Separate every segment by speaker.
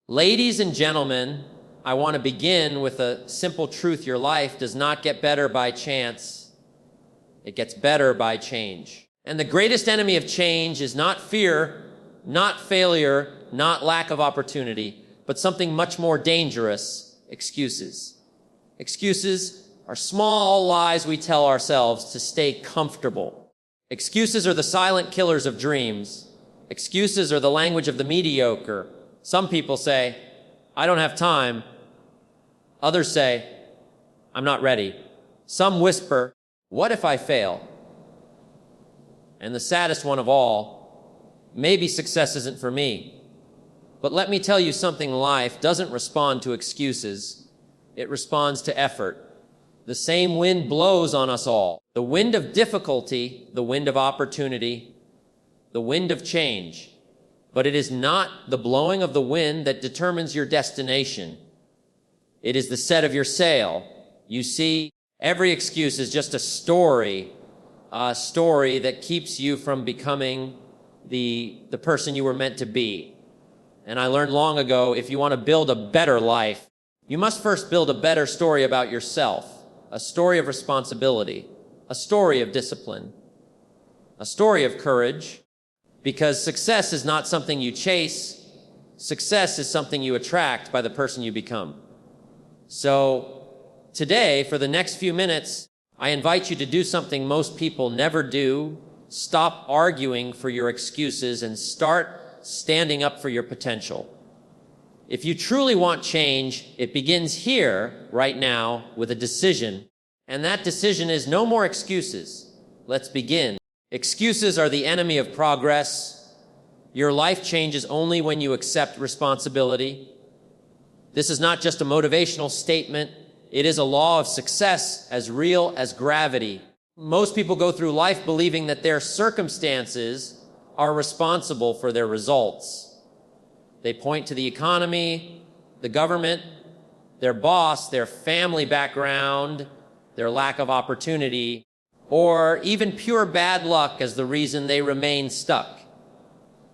Speaker 1: Ladies and gentlemen, I want to begin with a simple truth. Your life does not get better by chance. It gets better by change. And the greatest enemy of change is not fear, not failure, not lack of opportunity, but something much more dangerous: excuses. Excuses are small lies we tell ourselves to stay comfortable. Excuses are the silent killers of dreams. Excuses are the language of the mediocre. Some people say, "I don't have time." Others say, "I'm not ready." Some whisper, "What if I fail?" And the saddest one of all, maybe success isn't for me. But let me tell you something: life doesn't respond to excuses. It responds to effort. The same wind blows on us all. The wind of difficulty, the wind of opportunity, the wind of change. But it is not the blowing of the wind that determines your destination. It is the set of your sail. You see, every excuse is just a story that keeps you from becoming the person you were meant to be. And I learned long ago, if you want to build a better life, you must first build a better story about yourself, a story of responsibility, a story of discipline, a story of courage. Because success is not something you chase. Success is something you attract by the person you become. So today, for the next few minutes, I invite you to do something most people never do. Stop arguing for your excuses and start standing up for your potential. If you truly want change, it begins here, right now, with a decision. And that decision is no more excuses. Let's begin. Excuses are the enemy of progress. Your life changes only when you accept responsibility. This is not just a motivational statement. It is a law of success as real as gravity. Most people go through life believing that their circumstances are responsible for their results. They point to the economy, the government, their boss, their family background, their lack of opportunity, or even pure bad luck as the reason they remain stuck.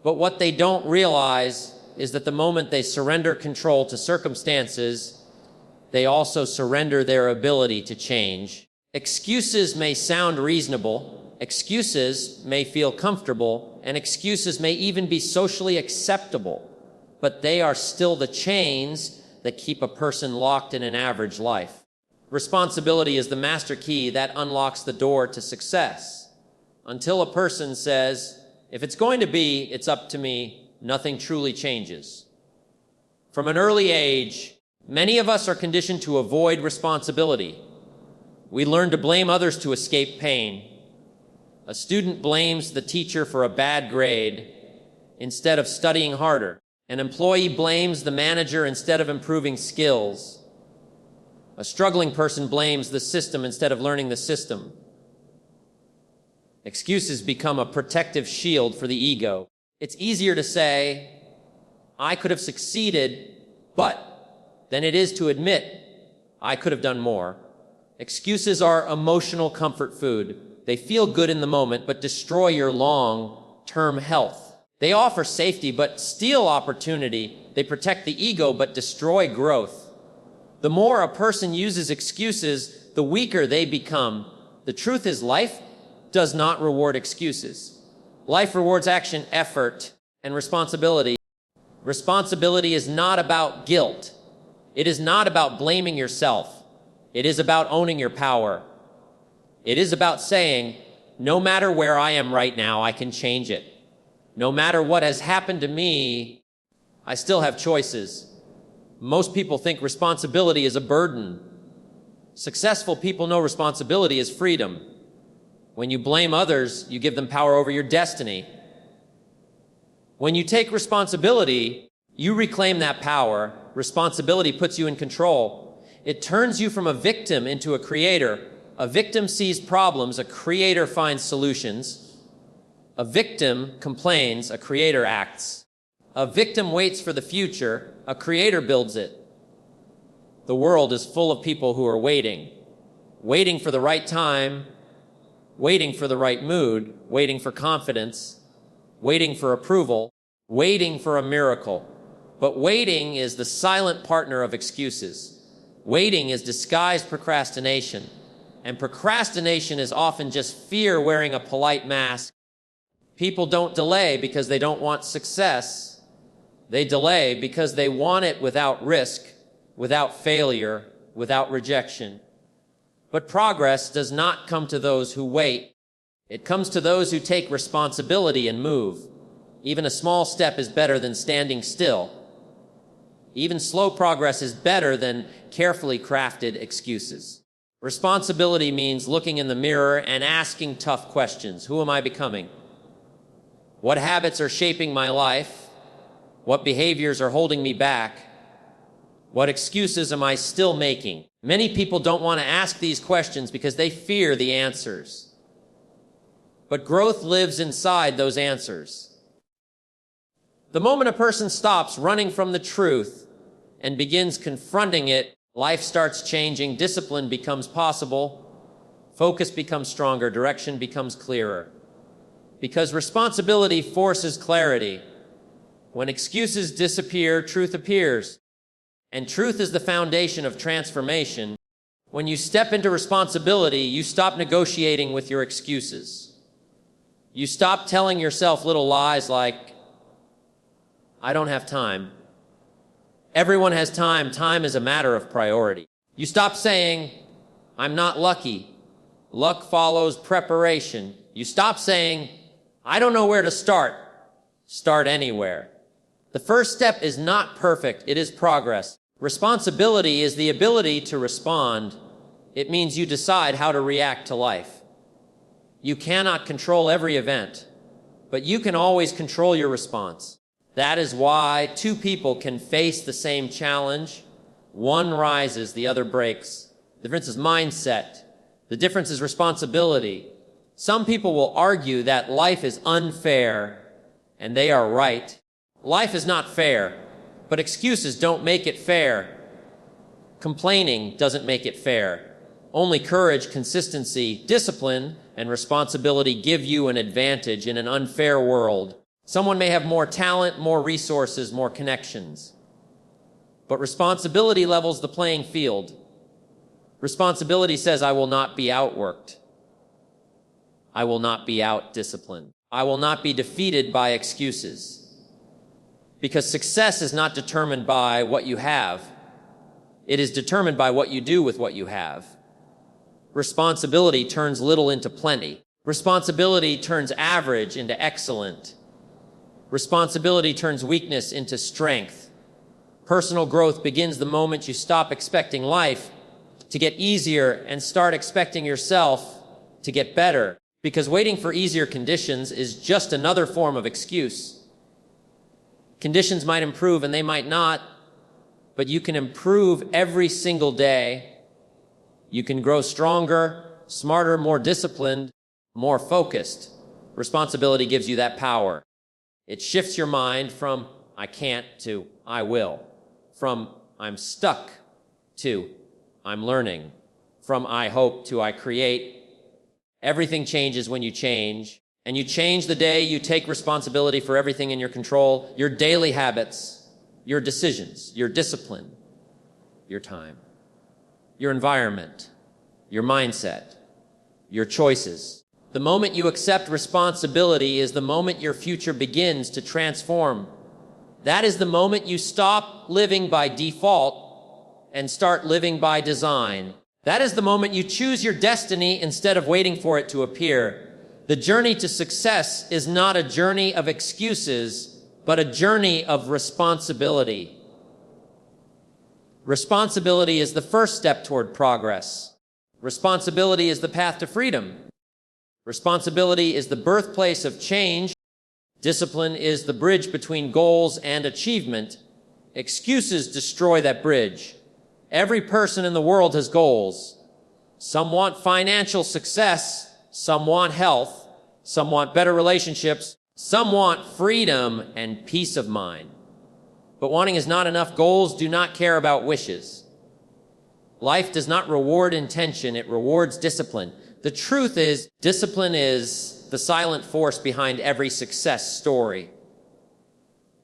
Speaker 1: But what they don't realize is that the moment they surrender control to circumstances, they also surrender their ability to change. Excuses may sound reasonable, excuses may feel comfortable, and excuses may even be socially acceptable, but they are still the chains that keep a person locked in an average life. Responsibility is the master key that unlocks the door to success. Until a person says, "If it's going to be, it's up to me," nothing truly changes. From an early age, many of us are conditioned to avoid responsibility. We learn to blame others to escape pain. A student blames the teacher for a bad grade instead of studying harder. An employee blames the manager instead of improving skills. A struggling person blames the system instead of learning the system. Excuses become a protective shield for the ego. It's easier to say, "I could have succeeded, but," than it is to admit, "I could have done more." Excuses are emotional comfort food. They feel good in the moment, but destroy your long-term health. They offer safety, but steal opportunity. They protect the ego, but destroy growth. The more a person uses excuses, the weaker they become. The truth is, life does not reward excuses. Life rewards action, effort, and responsibility. Responsibility is not about guilt. It is not about blaming yourself. It is about owning your power. It is about saying, "No matter where I am right now, I can change it. No matter what has happened to me, I still have choices." Most people think responsibility is a burden. Successful people know responsibility is freedom. When you blame others, you give them power over your destiny. When you take responsibility, you reclaim that power. Responsibility puts you in control. It turns you from a victim into a creator. A victim sees problems, a creator finds solutions. A victim complains, a creator acts. A victim waits for the future, a creator builds it. The world is full of people who are waiting for the right time, waiting for the right mood, waiting for confidence, waiting for approval, waiting for a miracle. But waiting is the silent partner of excuses. Waiting is disguised procrastination. And procrastination is often just fear wearing a polite mask. People don't delay because they don't want success. They delay because they want it without risk, without failure, without rejection. But progress does not come to those who wait. It comes to those who take responsibility and move. Even a small step is better than standing still. Even slow progress is better than carefully crafted excuses. Responsibility means looking in the mirror and asking tough questions. Who am I becoming? What habits are shaping my life? What behaviors are holding me back? What excuses am I still making? Many people don't want to ask these questions because they fear the answers. But growth lives inside those answers. The moment a person stops running from the truth and begins confronting it, life starts changing, discipline becomes possible, focus becomes stronger, direction becomes clearer. Because responsibility forces clarity. When excuses disappear, truth appears. And truth is the foundation of transformation. When you step into responsibility, you stop negotiating with your excuses. You stop telling yourself little lies like, I don't have time. Everyone has time. Time is a matter of priority. You stop saying, I'm not lucky. Luck follows preparation. You stop saying, I don't know where to start. Start anywhere. The first step is not perfect. It is progress. Responsibility is the ability to respond. It means you decide how to react to life. You cannot control every event, but you can always control your response. That is why two people can face the same challenge. One rises, the other breaks. The difference is mindset. The difference is responsibility. Some people will argue that life is unfair, and they are right. Life is not fair, but excuses don't make it fair. Complaining doesn't make it fair. Only courage, consistency, discipline, and responsibility give you an advantage in an unfair world. Someone may have more talent, more resources, more connections. But responsibility levels the playing field. Responsibility says, I will not be outworked. I will not be out-disciplined. I will not be defeated by excuses. Because success is not determined by what you have. It is determined by what you do with what you have. Responsibility turns little into plenty. Responsibility turns average into excellent. Responsibility turns weakness into strength. Personal growth begins the moment you stop expecting life to get easier and start expecting yourself to get better. Because waiting for easier conditions is just another form of excuse. Conditions might improve and they might not, but you can improve every single day. You can grow stronger, smarter, more disciplined, more focused. Responsibility gives you that power. It shifts your mind from I can't to I will, from I'm stuck to I'm learning, from I hope to I create. Everything changes when you change, and you change the day you take responsibility for everything in your control, your daily habits, your decisions, your discipline, your time, your environment, your mindset, your choices. The moment you accept responsibility is the moment your future begins to transform. That is the moment you stop living by default and start living by design. That is the moment you choose your destiny instead of waiting for it to appear. The journey to success is not a journey of excuses, but a journey of responsibility. Responsibility is the first step toward progress. Responsibility is the path to freedom. Responsibility is the birthplace of change. Discipline is the bridge between goals and achievement. Excuses destroy that bridge. Every person in the world has goals. Some want financial success. Some want health. Some want better relationships. Some want freedom and peace of mind. But wanting is not enough. Goals do not care about wishes. Life does not reward intention. It rewards discipline. The truth is, discipline is the silent force behind every success story.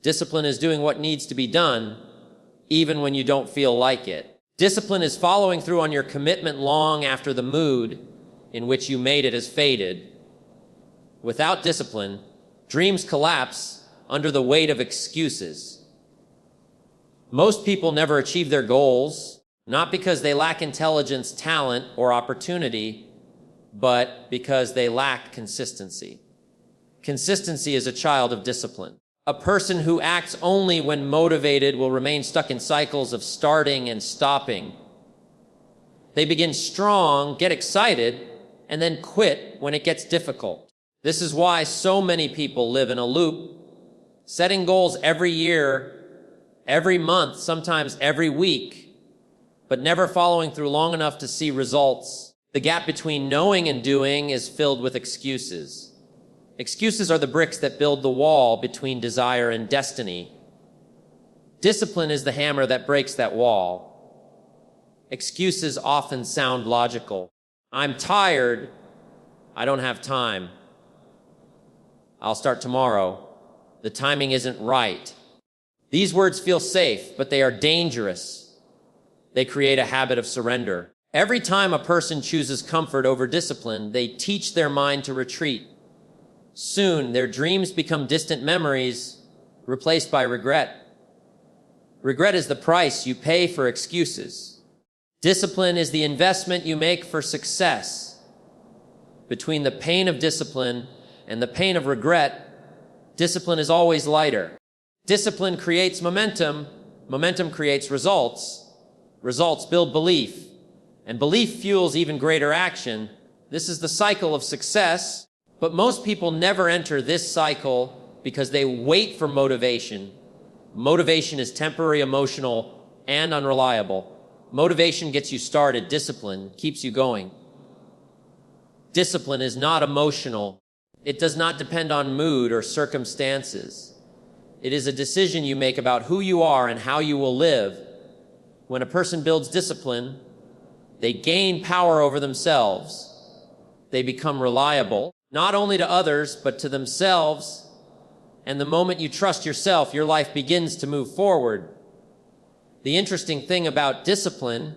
Speaker 1: Discipline is doing what needs to be done, even when you don't feel like it. Discipline is following through on your commitment long after the mood in which you made it has faded. Without discipline, dreams collapse under the weight of excuses. Most people never achieve their goals, not because they lack intelligence, talent, or opportunity, but because they lack consistency. Consistency is a child of discipline. A person who acts only when motivated will remain stuck in cycles of starting and stopping. They begin strong, get excited, and then quit when it gets difficult. This is why so many people live in a loop, setting goals every year, every month, sometimes every week, but never following through long enough to see results. The gap between knowing and doing is filled with excuses. Excuses are the bricks that build the wall between desire and destiny. Discipline is the hammer that breaks that wall. Excuses often sound logical. I'm tired. I don't have time. I'll start tomorrow. The timing isn't right. These words feel safe, but they are dangerous. They create a habit of surrender. Every time a person chooses comfort over discipline, they teach their mind to retreat. Soon, their dreams become distant memories, replaced by regret. Regret is the price you pay for excuses. Discipline is the investment you make for success. Between the pain of discipline and the pain of regret, discipline is always lighter. Discipline creates momentum. Momentum creates results. Results build belief. And belief fuels even greater action. This is the cycle of success. But most people never enter this cycle because they wait for motivation. Motivation is temporary, emotional, and unreliable. Motivation gets you started. Discipline keeps you going. Discipline is not emotional. It does not depend on mood or circumstances. It is a decision you make about who you are and how you will live. When a person builds discipline, they gain power over themselves. They become reliable, not only to others, but to themselves. And the moment you trust yourself, your life begins to move forward. The interesting thing about discipline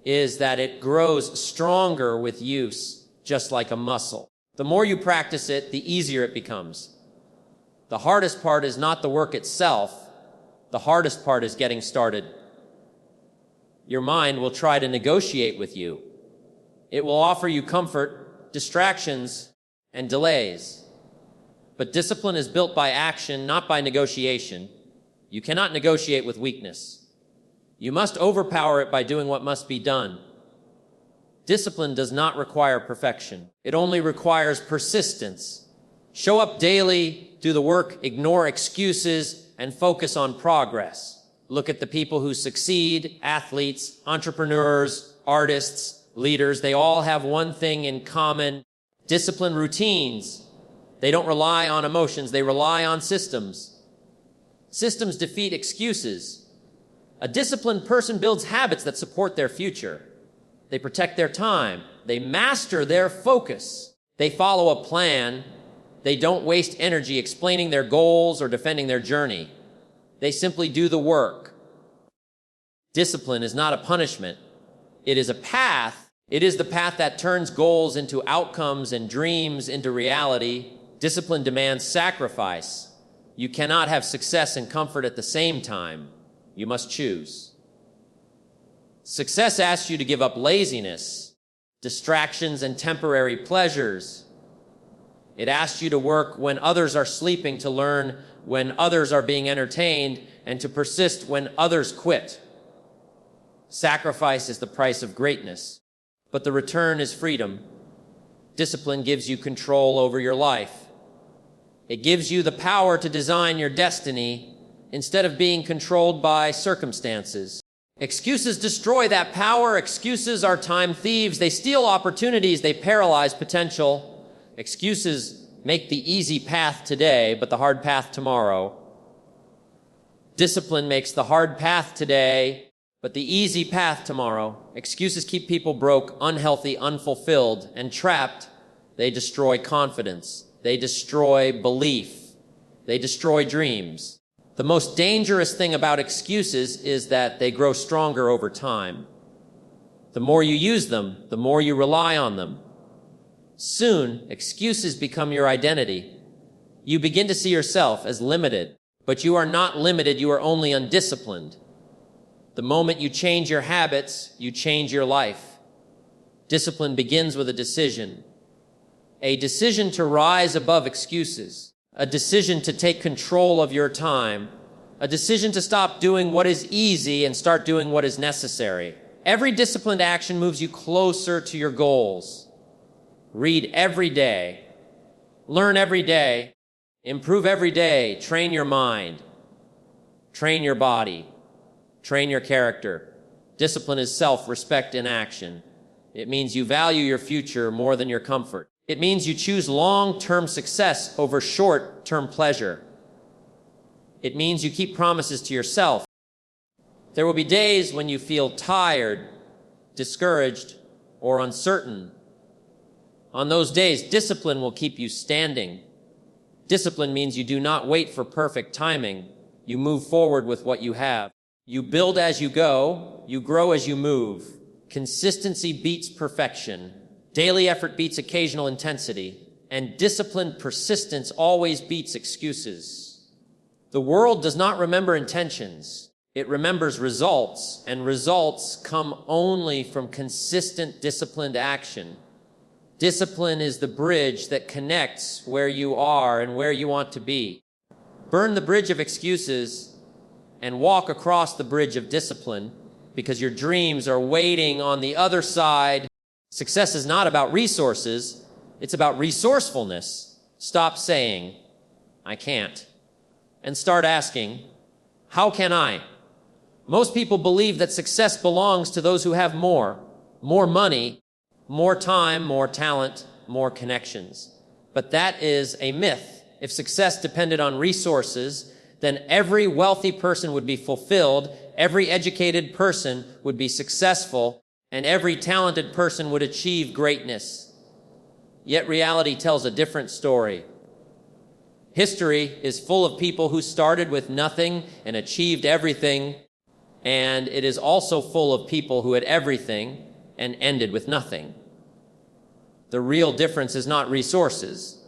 Speaker 1: is that it grows stronger with use, just like a muscle. The more you practice it, the easier it becomes. The hardest part is not the work itself. The hardest part is getting started. Your mind will try to negotiate with you. It will offer you comfort, distractions, and delays. But discipline is built by action, not by negotiation. You cannot negotiate with weakness. You must overpower it by doing what must be done. Discipline does not require perfection. It only requires persistence. Show up daily, do the work, ignore excuses, and focus on progress. Look at the people who succeed, athletes, entrepreneurs, artists, leaders. They all have one thing in common: disciplined routines. They don't rely on emotions, they rely on systems. Systems defeat excuses. A disciplined person builds habits that support their future. They protect their time. They master their focus. They follow a plan. They don't waste energy explaining their goals or defending their journey. They simply do the work. Discipline is not a punishment. It is a path. It is the path that turns goals into outcomes and dreams into reality. Discipline demands sacrifice. You cannot have success and comfort at the same time. You must choose. Success asks you to give up laziness, distractions, and temporary pleasures. It asks you to work when others are sleeping, to learn when others are being entertained, and to persist when others quit. Sacrifice is the price of greatness, but the return is freedom. Discipline gives you control over your life. It gives you the power to design your destiny instead of being controlled by circumstances. Excuses destroy that power. Excuses are time thieves. They steal opportunities. They paralyze potential. Excuses make the easy path today, but the hard path tomorrow. Discipline makes the hard path today, but the easy path tomorrow. Excuses keep people broke, unhealthy, unfulfilled, and trapped. They destroy confidence. They destroy belief. They destroy dreams. The most dangerous thing about excuses is that they grow stronger over time. The more you use them, the more you rely on them. Soon, excuses become your identity. You begin to see yourself as limited, but you are not limited, you are only undisciplined. The moment you change your habits, you change your life. Discipline begins with a decision to rise above excuses, a decision to take control of your time, a decision to stop doing what is easy and start doing what is necessary. Every disciplined action moves you closer to your goals. Read every day, learn every day, improve every day, train your mind, train your body, train your character. Discipline is self-respect in action. It means you value your future more than your comfort. It means you choose long-term success over short-term pleasure. It means you keep promises to yourself. There will be days when you feel tired, discouraged, or uncertain. On those days, discipline will keep you standing. Discipline means you do not wait for perfect timing. You move forward with what you have. You build as you go. You grow as you move. Consistency beats perfection. Daily effort beats occasional intensity. And disciplined persistence always beats excuses. The world does not remember intentions. It remembers results, and results come only from consistent, disciplined action. Discipline is the bridge that connects where you are and where you want to be. Burn the bridge of excuses and walk across the bridge of discipline, because your dreams are waiting on the other side. Success is not about resources, it's about resourcefulness. Stop saying, "I can't," and start asking, "How can I?" Most people believe that success belongs to those who have more money, more time, more talent, more connections. But that is a myth. If success depended on resources, then every wealthy person would be fulfilled, every educated person would be successful, and every talented person would achieve greatness. Yet reality tells a different story. History is full of people who started with nothing and achieved everything, and it is also full of people who had everything and ended with nothing. The real difference is not resources,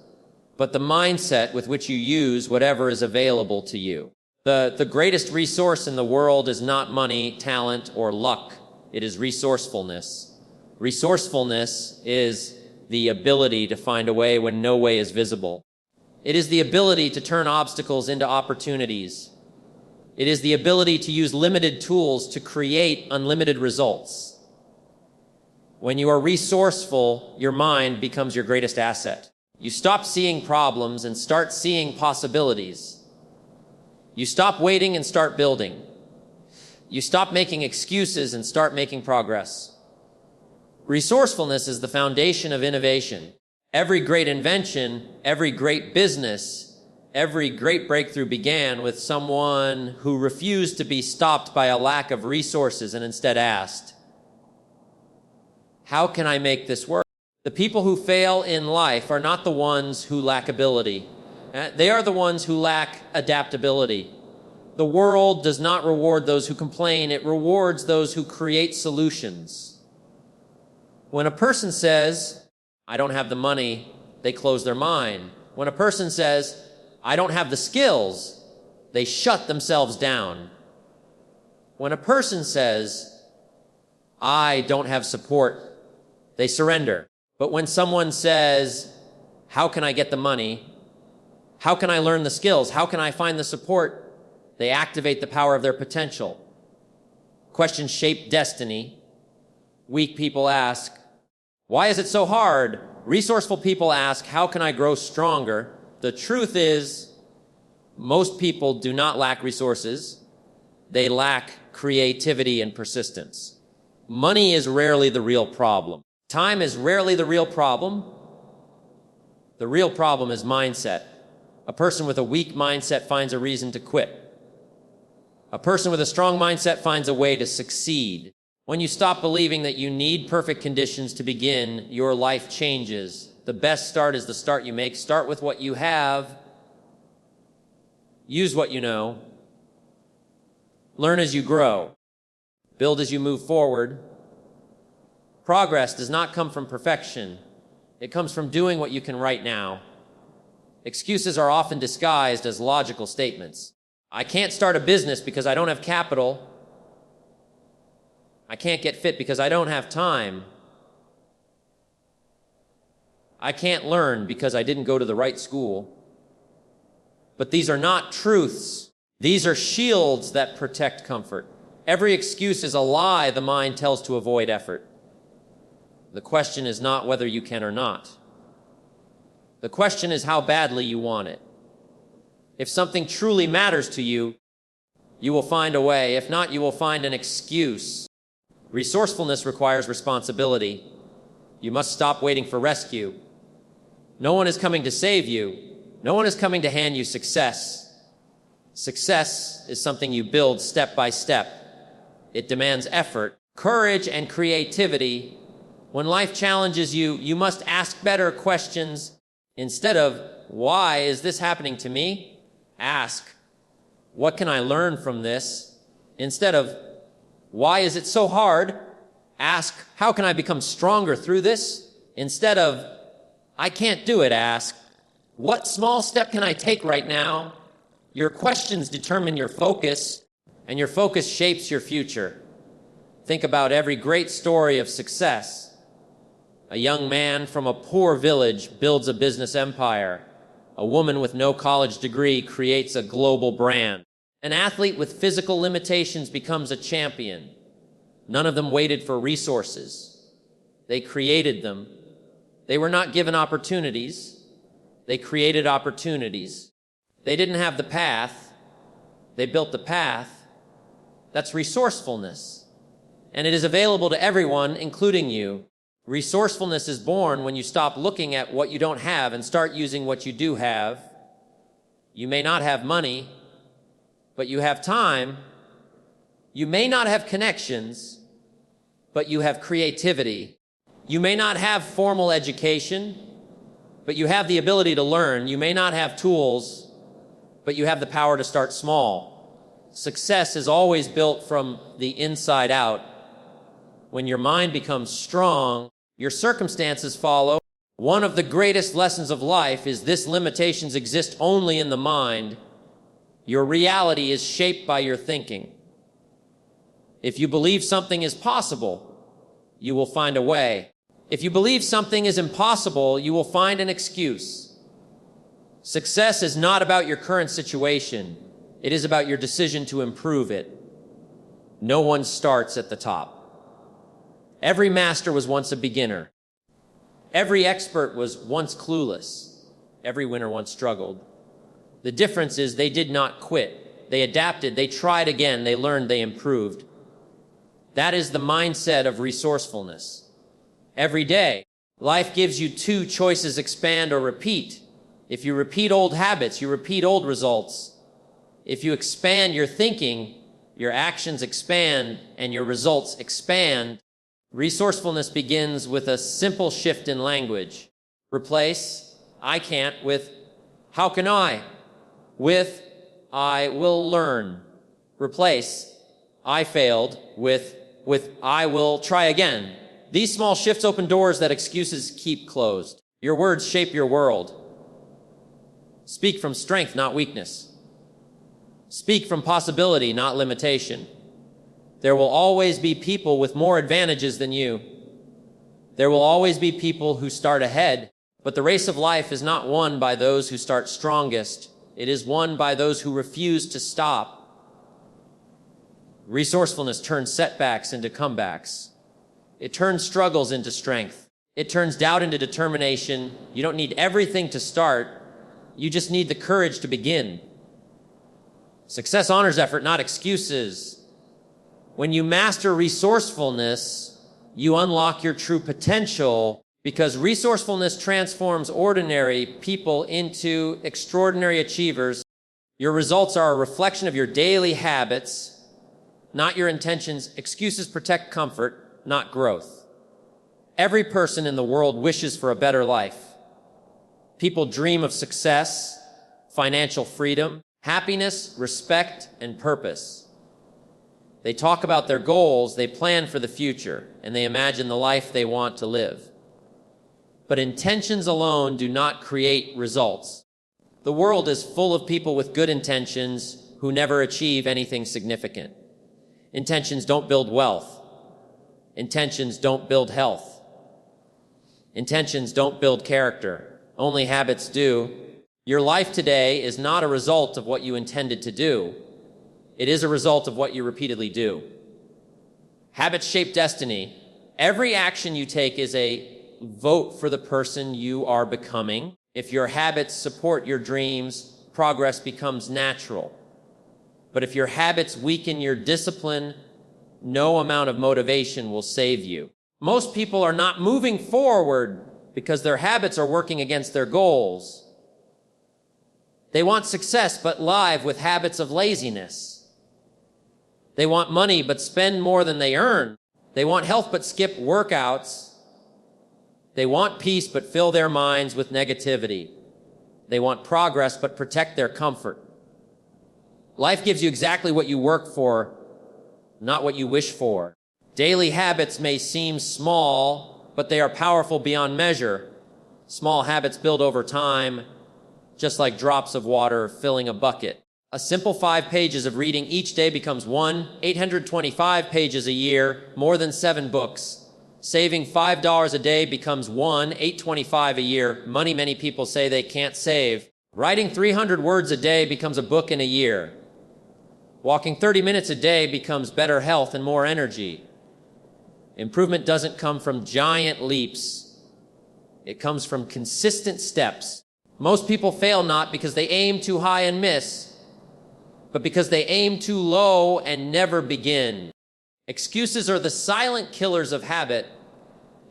Speaker 1: but the mindset with which you use whatever is available to you. The greatest resource in the world is not money, talent, or luck. It is resourcefulness. Resourcefulness is the ability to find a way when no way is visible. It is the ability to turn obstacles into opportunities. It is the ability to use limited tools to create unlimited results. When you are resourceful, your mind becomes your greatest asset. You stop seeing problems and start seeing possibilities. You stop waiting and start building. You stop making excuses and start making progress. Resourcefulness is the foundation of innovation. Every great invention, every great business, every great breakthrough began with someone who refused to be stopped by a lack of resources and instead asked, "How can I make this work?" The people who fail in life are not the ones who lack ability. They are the ones who lack adaptability. The world does not reward those who complain. It rewards those who create solutions. When a person says, "I don't have the money," they close their mind. When a person says, "I don't have the skills," they shut themselves down. When a person says, "I don't have support," they surrender. But when someone says, "How can I get the money? How can I learn the skills? How can I find the support?" they activate the power of their potential. Questions shape destiny. Weak people ask, "Why is it so hard?" Resourceful people ask, "How can I grow stronger?" The truth is, most people do not lack resources. They lack creativity and persistence. Money is rarely the real problem. Time is rarely the real problem. The real problem is mindset. A person with a weak mindset finds a reason to quit. A person with a strong mindset finds a way to succeed. When you stop believing that you need perfect conditions to begin, your life changes. The best start is the start you make. Start with what you have. Use what you know. Learn as you grow. Build as you move forward. Progress does not come from perfection. It comes from doing what you can right now. Excuses are often disguised as logical statements. I can't start a business because I don't have capital. I can't get fit because I don't have time. I can't learn because I didn't go to the right school. But these are not truths. These are shields that protect comfort. Every excuse is a lie the mind tells to avoid effort. The question is not whether you can or not. The question is how badly you want it. If something truly matters to you, you will find a way. If not, you will find an excuse. Resourcefulness requires responsibility. You must stop waiting for rescue. No one is coming to save you. No one is coming to hand you success. Success is something you build step by step. It demands effort, courage, and creativity. When life challenges you, you must ask better questions. Instead of, why is this happening to me? Ask, what can I learn from this? Instead of, why is it so hard? Ask, how can I become stronger through this? Instead of, I can't do it, ask, what small step can I take right now? Your questions determine your focus, and your focus shapes your future. Think about every great story of success. A young man from a poor village builds a business empire. A woman with no college degree creates a global brand. An athlete with physical limitations becomes a champion. None of them waited for resources. They created them. They were not given opportunities. They created opportunities. They didn't have the path. They built the path. That's resourcefulness. And it is available to everyone, including you. Resourcefulness is born when you stop looking at what you don't have and start using what you do have. You may not have money, but you have time. You may not have connections, but you have creativity. You may not have formal education, but you have the ability to learn. You may not have tools, but you have the power to start small. Success is always built from the inside out. When your mind becomes strong, your circumstances follow. One of the greatest lessons of life is this: limitations exist only in the mind. Your reality is shaped by your thinking. If you believe something is possible, you will find a way. If you believe something is impossible, you will find an excuse. Success is not about your current situation. It is about your decision to improve it. No one starts at the top. Every master was once a beginner. Every expert was once clueless. Every winner once struggled. The difference is they did not quit. They adapted, they tried again, they learned, they improved. That is the mindset of resourcefulness. Every day, life gives you two choices: expand or repeat. If you repeat old habits, you repeat old results. If you expand your thinking, your actions expand and your results expand. Resourcefulness begins with a simple shift in language. Replace I can't with how can I? With I will learn. Replace I failed with I will try again. These small shifts open doors that excuses keep closed. Your words shape your world. Speak from strength, not weakness. Speak from possibility, not limitation. There will always be people with more advantages than you. There will always be people who start ahead, but the race of life is not won by those who start strongest. It is won by those who refuse to stop. Resourcefulness turns setbacks into comebacks. It turns struggles into strength. It turns doubt into determination. You don't need everything to start. You just need the courage to begin. Success honors effort, not excuses. When you master resourcefulness, you unlock your true potential, because resourcefulness transforms ordinary people into extraordinary achievers. Your results are a reflection of your daily habits, not your intentions. Excuses protect comfort, not growth. Every person in the world wishes for a better life. People dream of success, financial freedom, happiness, respect, and purpose. They talk about their goals, they plan for the future, and they imagine the life they want to live. But intentions alone do not create results. The world is full of people with good intentions who never achieve anything significant. Intentions don't build wealth. Intentions don't build health. Intentions don't build character. Only habits do. Your life today is not a result of what you intended to do. It is a result of what you repeatedly do. Habits shape destiny. Every action you take is a vote for the person you are becoming. If your habits support your dreams, progress becomes natural. But if your habits weaken your discipline, no amount of motivation will save you. Most people are not moving forward because their habits are working against their goals. They want success but live with habits of laziness. They want money but spend more than they earn. They want health but skip workouts. They want peace but fill their minds with negativity. They want progress but protect their comfort. Life gives you exactly what you work for, not what you wish for. Daily habits may seem small, but they are powerful beyond measure. Small habits build over time, just like drops of water filling a bucket. A simple 5 pages of reading each day becomes 825 pages a year, more than 7 books. Saving $5 a day becomes 825 a year. Money many people say they can't save. Writing 300 words a day becomes a book in a year. Walking 30 minutes a day becomes better health and more energy. Improvement doesn't come from giant leaps. It comes from consistent steps. Most people fail not because they aim too high and miss, but because they aim too low and never begin. Excuses are the silent killers of habit.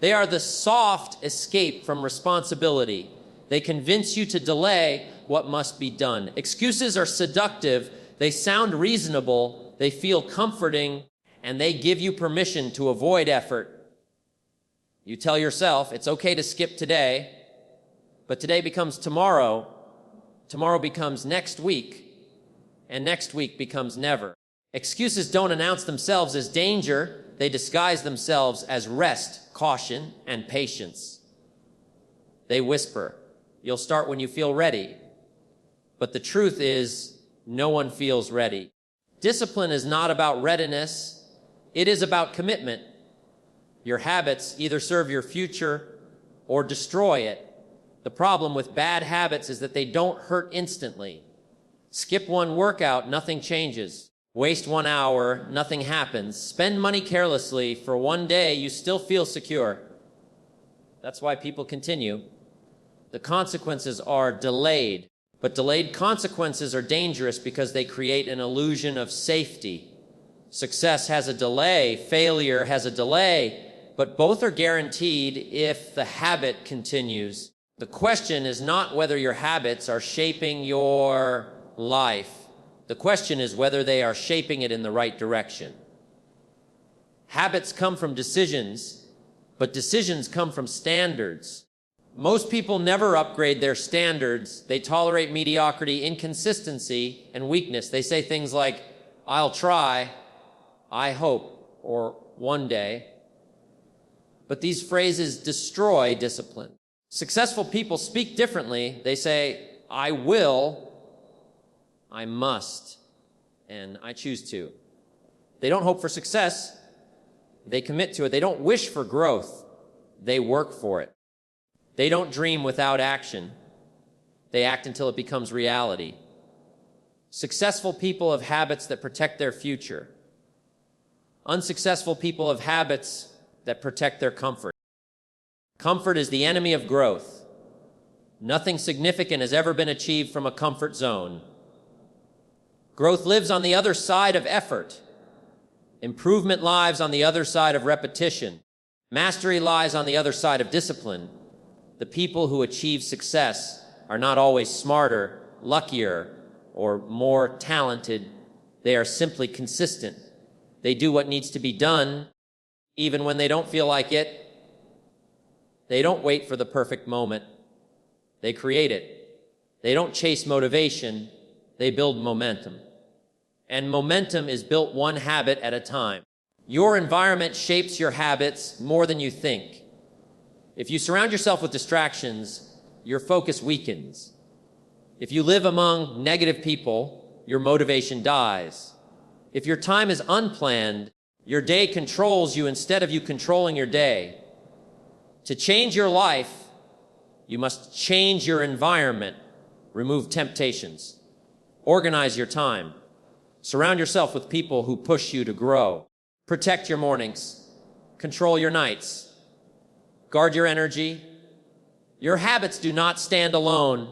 Speaker 1: They are the soft escape from responsibility. They convince you to delay what must be done. Excuses are seductive. They sound reasonable. They feel comforting, and they give you permission to avoid effort. You tell yourself it's okay to skip today, but today becomes tomorrow. Tomorrow becomes next week. And next week becomes never. Excuses don't announce themselves as danger. They disguise themselves as rest, caution, and patience. They whisper, "You'll start when you feel ready." But the truth is, no one feels ready. Discipline is not about readiness. It is about commitment. Your habits either serve your future or destroy it. The problem with bad habits is that they don't hurt instantly. Skip one workout, nothing changes. Waste 1 hour, nothing happens. Spend money carelessly for one day, you still feel secure. That's why people continue. The consequences are delayed, but delayed consequences are dangerous because they create an illusion of safety. Success has a delay, failure has a delay, but both are guaranteed if the habit continues. The question is not whether your habits are shaping your life. The question is whether they are shaping it in the right direction. Habits come from decisions, but decisions come from standards. Most people never upgrade their standards. They tolerate mediocrity, inconsistency, and weakness. They say things like, "I'll try," "I hope," or "one day." But these phrases destroy discipline. Successful people speak differently. They say, "I will," "I must," and "I choose to." They don't hope for success. They commit to it. They don't wish for growth. They work for it. They don't dream without action. They act until it becomes reality. Successful people have habits that protect their future. Unsuccessful people have habits that protect their comfort. Comfort is the enemy of growth. Nothing significant has ever been achieved from a comfort zone. Growth lives on the other side of effort. Improvement lies on the other side of repetition. Mastery lies on the other side of discipline. The people who achieve success are not always smarter, luckier, or more talented. They are simply consistent. They do what needs to be done, even when they don't feel like it. They don't wait for the perfect moment. They create it. They don't chase motivation. They build momentum. and momentum is built one habit at a time. Your environment shapes your habits more than you think. If you surround yourself with distractions, your focus weakens. If you live among negative people, your motivation dies. If your time is unplanned, your day controls you instead of you controlling your day. To change your life, you must change your environment, remove temptations, organize your time, surround yourself with people who push you to grow, protect your mornings, control your nights, guard your energy. Your habits do not stand alone.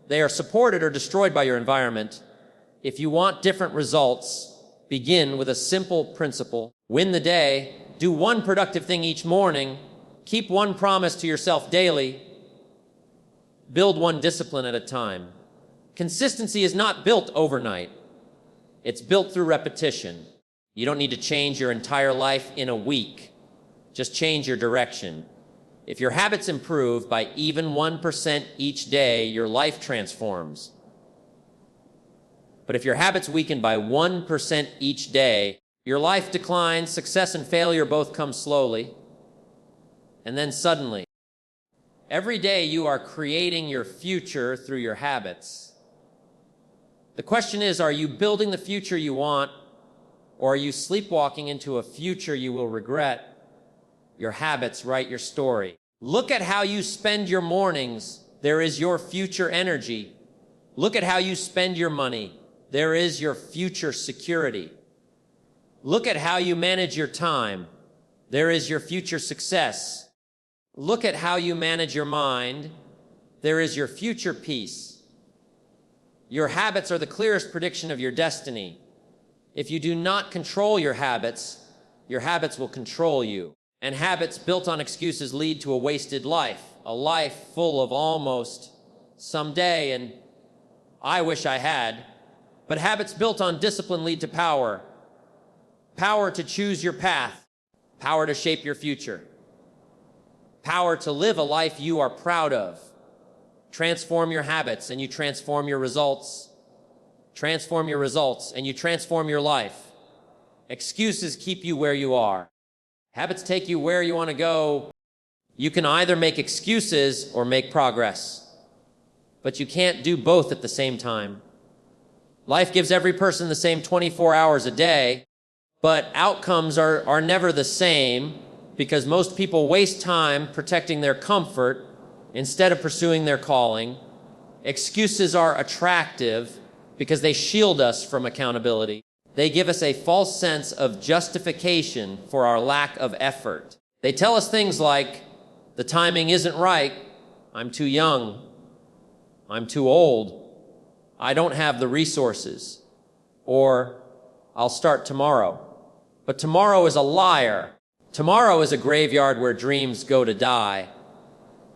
Speaker 1: They are supported or destroyed by your environment. If you want different results, begin with a simple principle. Win the day. Do one productive thing each morning. Keep one promise to yourself daily. Build one discipline at a time. Consistency is not built overnight. It's built through repetition. You don't need to change your entire life in a week. Just change your direction. If your habits improve by even 1% each day, your life transforms. But if your habits weaken by 1% each day, your life declines, success and failure both come slowly, and then suddenly. Every day you are creating your future through your habits. The question is, are you building the future you want, or are you sleepwalking into a future you will regret? Your habits write your story. Look at how you spend your mornings. There is your future energy. Look at how you spend your money. There is your future security. Look at how you manage your time. There is your future success. Look at how you manage your mind. There is your future peace. Your habits are the clearest prediction of your destiny. If you do not control your habits will control you. And habits built on excuses lead to a wasted life, a life full of almost, someday, and I wish I had. But habits built on discipline lead to power. Power to choose your path. Power to shape your future. Power to live a life you are proud of. Transform your habits and you transform your results. Transform your results and you transform your life. Excuses keep you where you are. Habits take you where you want to go. You can either make excuses or make progress. But you can't do both at the same time. Life gives every person the same 24 hours a day, but outcomes are never the same because most people waste time protecting their comfort instead of pursuing their calling. Excuses are attractive because they shield us from accountability. They give us a false sense of justification for our lack of effort. They tell us things like, the timing isn't right, I'm too young, I'm too old, I don't have the resources, or I'll start tomorrow. But tomorrow is a liar. Tomorrow is a graveyard where dreams go to die.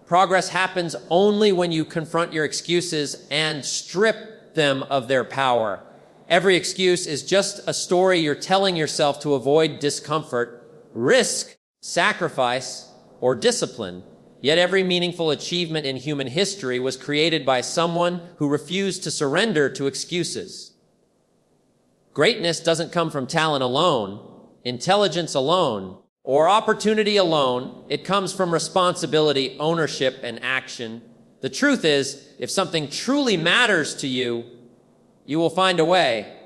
Speaker 1: Progress happens only when you confront your excuses and strip them of their power. Every excuse is just a story you're telling yourself to avoid discomfort, risk, sacrifice, or discipline. Yet every meaningful achievement in human history was created by someone who refused to surrender to excuses. Greatness doesn't come from talent alone, intelligence alone, or opportunity alone. It comes from responsibility, ownership, and action. The truth is, if something truly matters to you, you will find a way.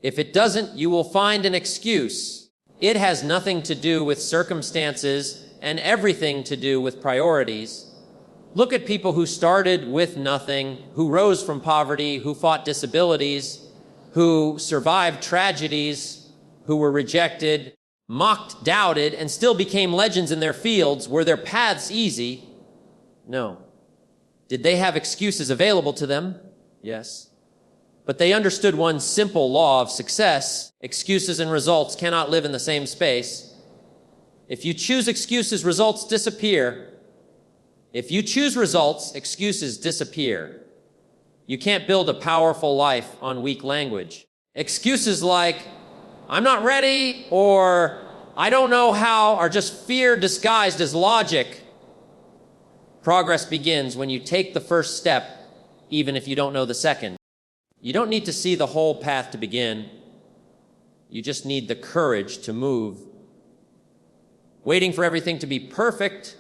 Speaker 1: If it doesn't, you will find an excuse. It has nothing to do with circumstances and everything to do with priorities. Look at people who started with nothing, who rose from poverty, who fought disabilities, who survived tragedies, who were rejected, mocked, doubted, and still became legends in their fields. Were their paths easy? No. Did they have excuses available to them? Yes. But they understood one simple law of success. Excuses and results cannot live in the same space. If you choose excuses, results disappear. If you choose results, excuses disappear. You can't build a powerful life on weak language. Excuses like, I'm not ready, or I don't know how, are just fear disguised as logic. Progress begins when you take the first step, even if you don't know the second. You don't need to see the whole path to begin. You just need the courage to move. Waiting for everything to be perfect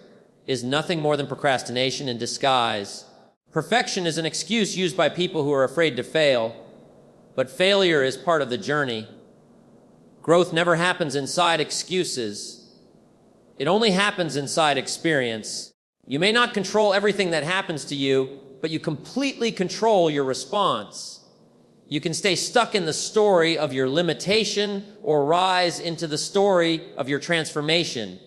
Speaker 1: is nothing more than procrastination in disguise. Perfection is an excuse used by people who are afraid to fail, but failure is part of the journey. Growth never happens inside excuses. It only happens inside experience. You may not control everything that happens to you, but you completely control your response. You can stay stuck in the story of your limitation or rise into the story of your transformation.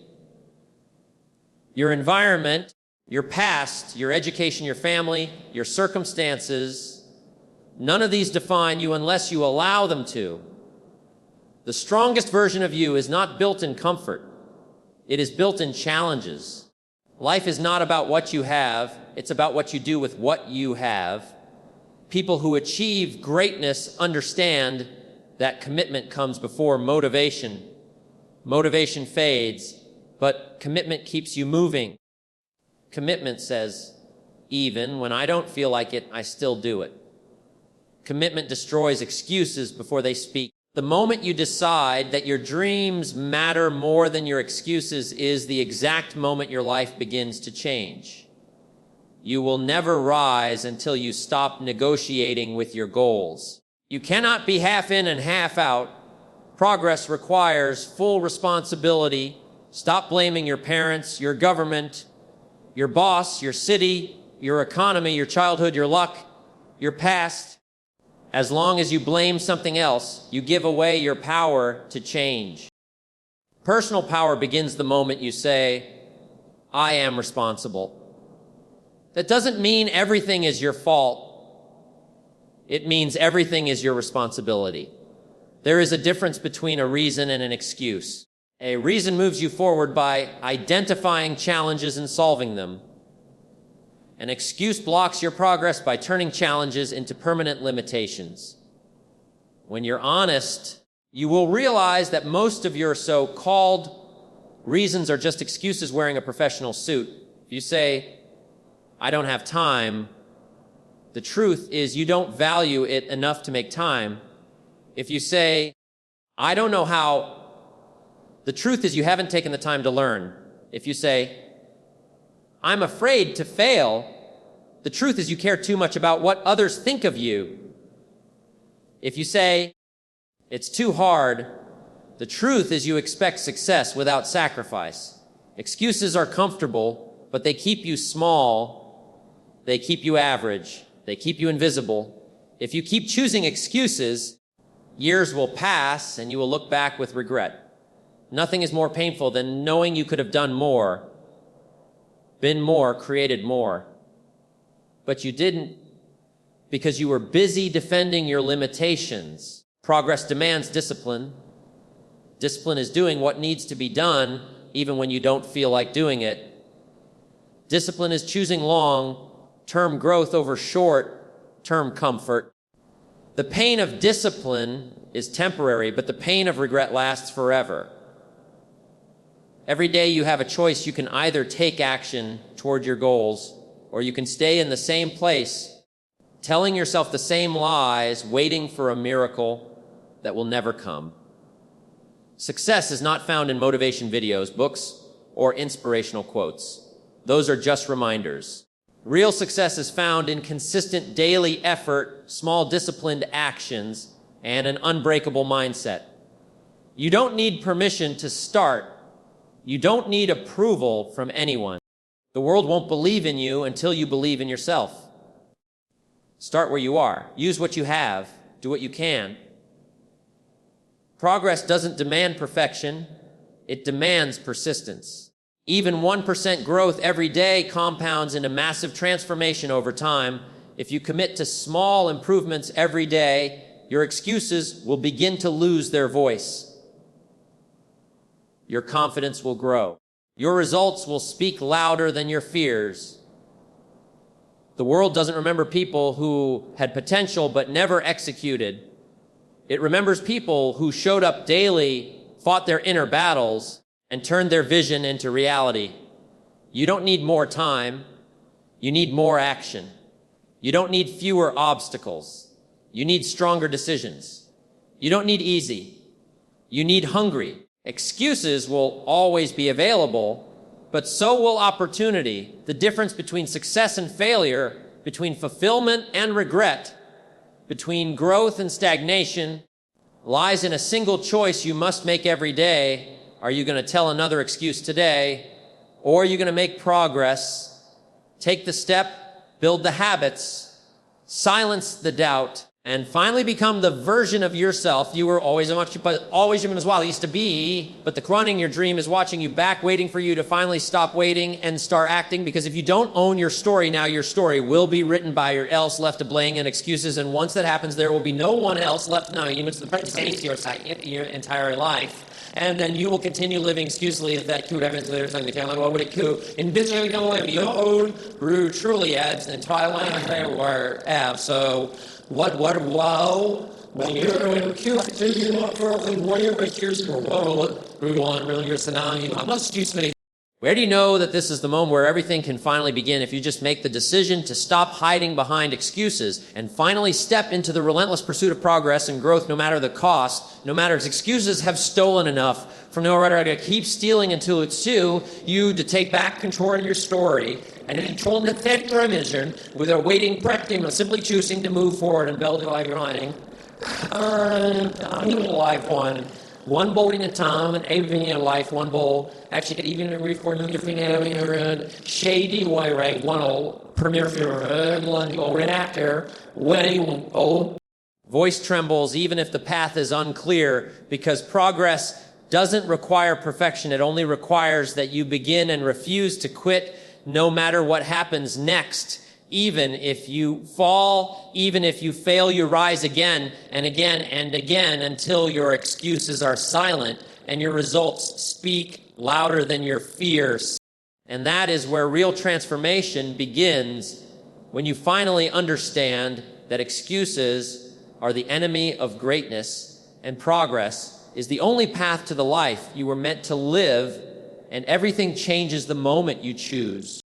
Speaker 1: Your environment, your past, your education, your family, your circumstances, none of these define you unless you allow them to. The strongest version of you is not built in comfort. It is built in challenges. Life is not about what you have, it's about what you do with what you have. People who achieve greatness understand that commitment comes before motivation. Motivation fades, but commitment keeps you moving. Commitment says, even when I don't feel like it, I still do it. Commitment destroys excuses before they speak. The moment you decide that your dreams matter more than your excuses is the exact moment your life begins to change. You will never rise until you stop negotiating with your goals. You cannot be half in and half out. Progress requires full responsibility. Stop blaming your parents, your government, your boss, your city, your economy, your childhood, your luck, your past. As long as you blame something else, you give away your power to change. Personal power begins the moment you say, I am responsible. That doesn't mean everything is your fault. It means everything is your responsibility. There is a difference between a reason and an excuse. A reason moves you forward by identifying challenges and solving them. An excuse blocks your progress by turning challenges into permanent limitations. When you're honest, you will realize that most of your so-called reasons are just excuses wearing a professional suit. If you say, I don't have time, the truth is you don't value it enough to make time. If you say, I don't know how, the truth is you haven't taken the time to learn. If you say, I'm afraid to fail, the truth is you care too much about what others think of you. If you say, it's too hard, the truth is you expect success without sacrifice. Excuses are comfortable, but they keep you small, they keep you average, they keep you invisible. If you keep choosing excuses, years will pass and you will look back with regret. Nothing is more painful than knowing you could have done more, been more, created more. But you didn't because you were busy defending your limitations. Progress demands discipline. Discipline is doing what needs to be done even when you don't feel like doing it. Discipline is choosing long-term growth over short-term comfort. The pain of discipline is temporary, but the pain of regret lasts forever. Every day you have a choice. You can either take action toward your goals, or you can stay in the same place, telling yourself the same lies, waiting for a miracle that will never come. Success is not found in motivation videos, books, or inspirational quotes. Those are just reminders. Real success is found in consistent daily effort, small disciplined actions, and an unbreakable mindset. You don't need permission to start. You don't need approval from anyone. The world won't believe in you until you believe in yourself. Start where you are. Use what you have. Do what you can. Progress doesn't demand perfection. It demands persistence. Even 1% growth every day compounds into massive transformation over time. If you commit to small improvements every day, your excuses will begin to lose their voice. Your confidence will grow. Your results will speak louder than your fears. The world doesn't remember people who had potential but never executed. It remembers people who showed up daily, fought their inner battles, and turned their vision into reality. You don't need more time. You need more action. You don't need fewer obstacles. You need stronger decisions. You don't need easy. You need hungry. Excuses will always be available, but so will opportunity. The difference between success and failure, between fulfillment and regret, between growth and stagnation, lies in a single choice you must make every day. Are you going to tell another excuse today, or are you going to make progress, take the step, build the habits, silence the doubt, and finally become the version of yourself you were always human as well used to be, but the running your dream is watching you back, waiting for you to finally stop waiting and start acting. Because if you don't own your story now, your story will be written by your else left to blame and excuses. And once that happens, there will be no one else left knowing you. It's the present your entire life. And then you will continue living excusely if that could happen to their tongue. What would it do? In business, your own brew truly adds in Thailand, where have so. Wow, when you're cute, you want for what you're accused for. Excuse me. Where do you know that this is the moment where everything can finally begin? If you just make the decision to stop hiding behind excuses and finally step into the relentless pursuit of progress and growth, no matter the cost, no matter if excuses have stolen enough from no matter to keep stealing until it's you to take back control of your story and control the third dimension with a waiting practicing of simply choosing to move forward and build a life you're lining. Life one bowl at a time, and everything in life, one bowl. Actually, even a reforming your shady way, right? One old premier one actor, wedding old. Voice trembles even if the path is unclear, because progress doesn't require perfection. It only requires that you begin and refuse to quit no matter what happens next. Even if you fall, even if you fail, you rise again and again and again until your excuses are silent and your results speak louder than your fears. And that is where real transformation begins, when you finally understand that excuses are the enemy of greatness and progress is the only path to the life you were meant to live, and everything changes the moment you choose.